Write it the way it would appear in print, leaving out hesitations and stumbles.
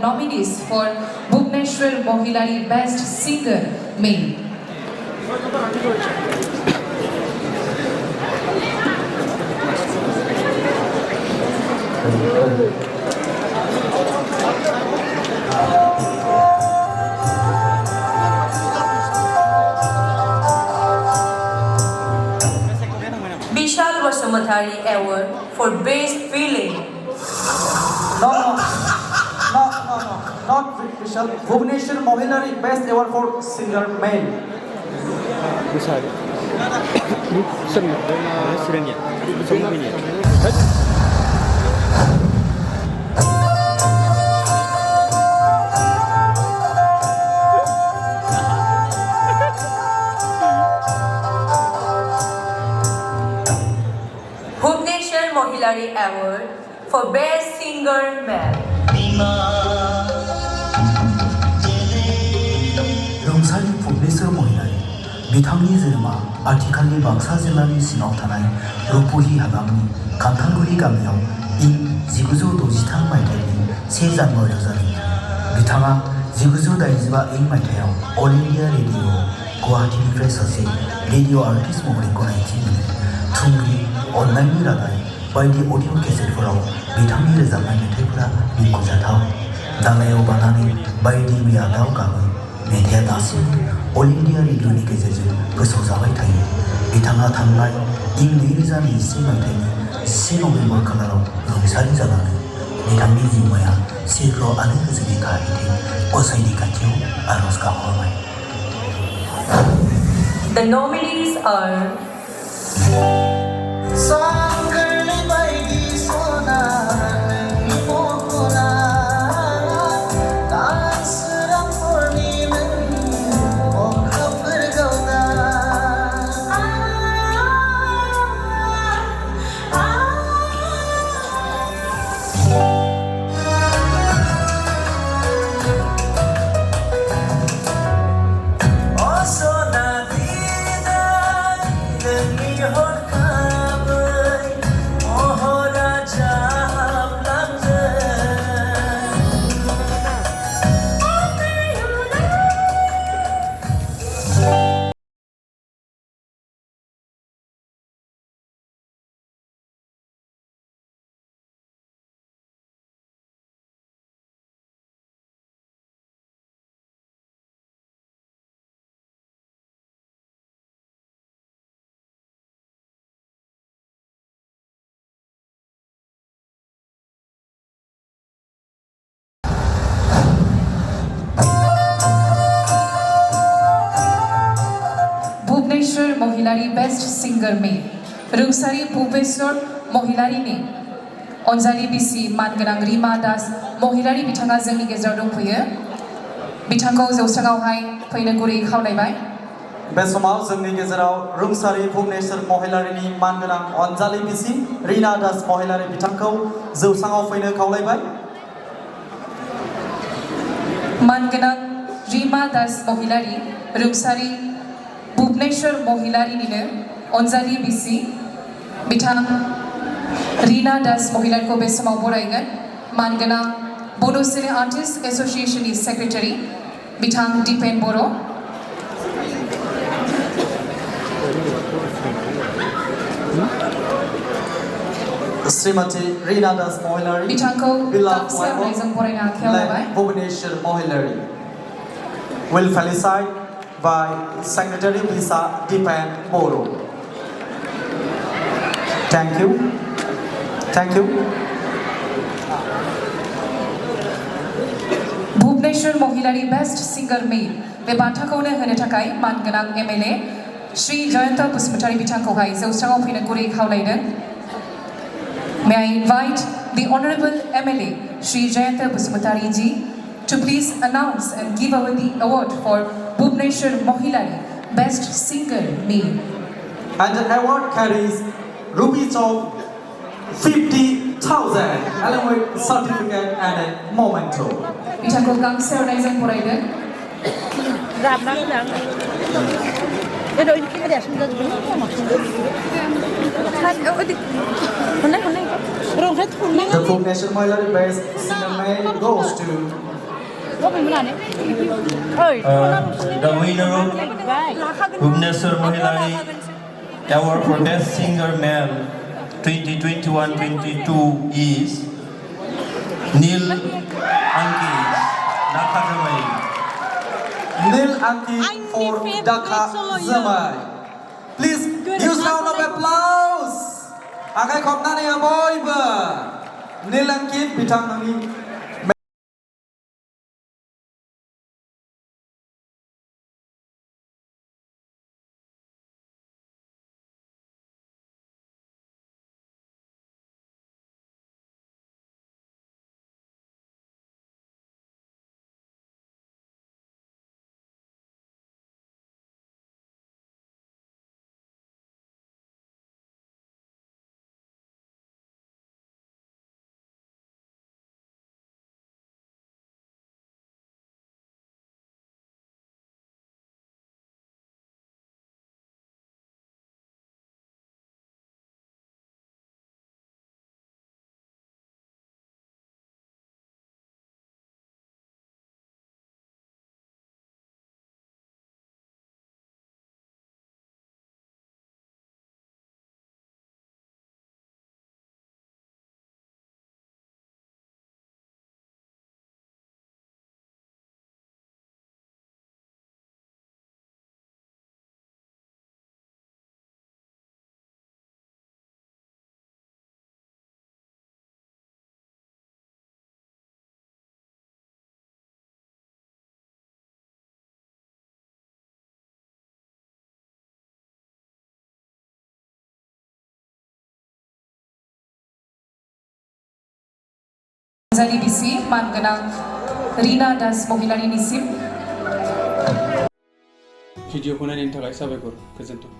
nominees for Bhubaneswar Mohilari Best Singer Male. Award for Best Feeling. No, not Vishal. Bhubaneswar Mohilari Best Award for Singer Male. Bhubaneswar Mohilari Award for Best Singer Male. रंसारि Bhubaneswar महिलारि बिथांनि जोनोमा आथिखालनि बाक्सा जिल्लानि सिङाव थानाय रुपहि हालामनि खान्थालगुरि गामियाव इं 1963 मायथाइनि 1 जानुवारियाव जादों। बिथाङा 1985 मायथाइयाव अल इन्डिया रेडिअ गुवाहाटीनिफ्राय सासे रेडिअ आर्टिस्ट महरै गनायथि मोनो। थुंग्रि अननायनि रादाय बायदि अडिअ केसेटफोराव बिथांनि रोजाबनाय मेथाइफोरा मुंख'जाथाव। दालायाव बानानै बायदि मैया दाव गाबो मेथाइया दासिमबो अल इन्डिया रेडिअनि गेजेरजों फोसावजाबाय थायो। बिथाङा थांनाय इं 2021 मायथाइनि 10 नबेम्बर खालाराव रुंसारि जालाङो। बिथांनि जिउमाया सिग्र आरो गोजोननि गाहायथिं गसाइनि खाथियाव आरज गाबहरबाय। The nominees are Bhubaneswar Mohilari Best Singer Male. रुंसारि भुबनेश्वर महिलारिनि अनजालि बिसि मानगोनां रिमा दास महिलारि बिथाङा जोंनि गेजेराव दंफैयो। बिथांखौ जौस्राङावहाय फैनो गुरै खावलायबाय। बे समाव जोंनि गेजेराव रुंसारि भुबनेश्वर महिलारिनि मानगोनां अनजालि बिसि रिना दास महिलारि बिथांखौ जौस्राङाव फैनो खावलायबाय। मानगोनां रिमा दास महिलारि रुंसारि भुबनेश्वर महिलारिनिनो अनजालि बिसि बिथां रिना दास महिलारिखौ बे समाव बरायगोन। मानगोनां बड' सिने आर्टिस्ट एसोसिएशननि सेक्रेटारि बिथां दिपेन बर'। श्रीमती रीना दास महिलारी बिथांखौ गामसा आर'नाइजों बरायनो आखायाव लाबाय। Bhubaneswar Mohilari will felicitate by Secretary Bisa Dipen Boro. Thank you. Thank you. Bhubaneswar महिलारि बेस्ट सिंगर मेल बे बान्थाखौनो होनो थाखाय मानगोनां एमएलए श्री जयंत बसुमतारी बिथांखौहाय जौस्राङाव फैनो गुरै खावलायदों। May I invite the Honorable MLA Shri Jayanta Busumutari ji to please announce and give away the award for Bhubaneswar Mohilari Best Singer Male. And the award carries rupees of 50,000 along with certificate and a memento. बिथांखौ गामसा आर'नाइजों बरायगोन। The Bhubaneswar Mohilari Best Singer Male goes to The winner of Bhubaneswar Mohilari Award for Best Singer Male 2021-22 is Neil Ankit Nakajamai. Neil Ankit for Dhaka Zamai. Please use round of applause. Akai khopna ni aboy ba. Neil Ankit bitang nami. Anjali BC Manganang Rina Das Mohilari Nisim भिडिअखौ नायनायनि थाखाय साबायखर गोजोन्थों।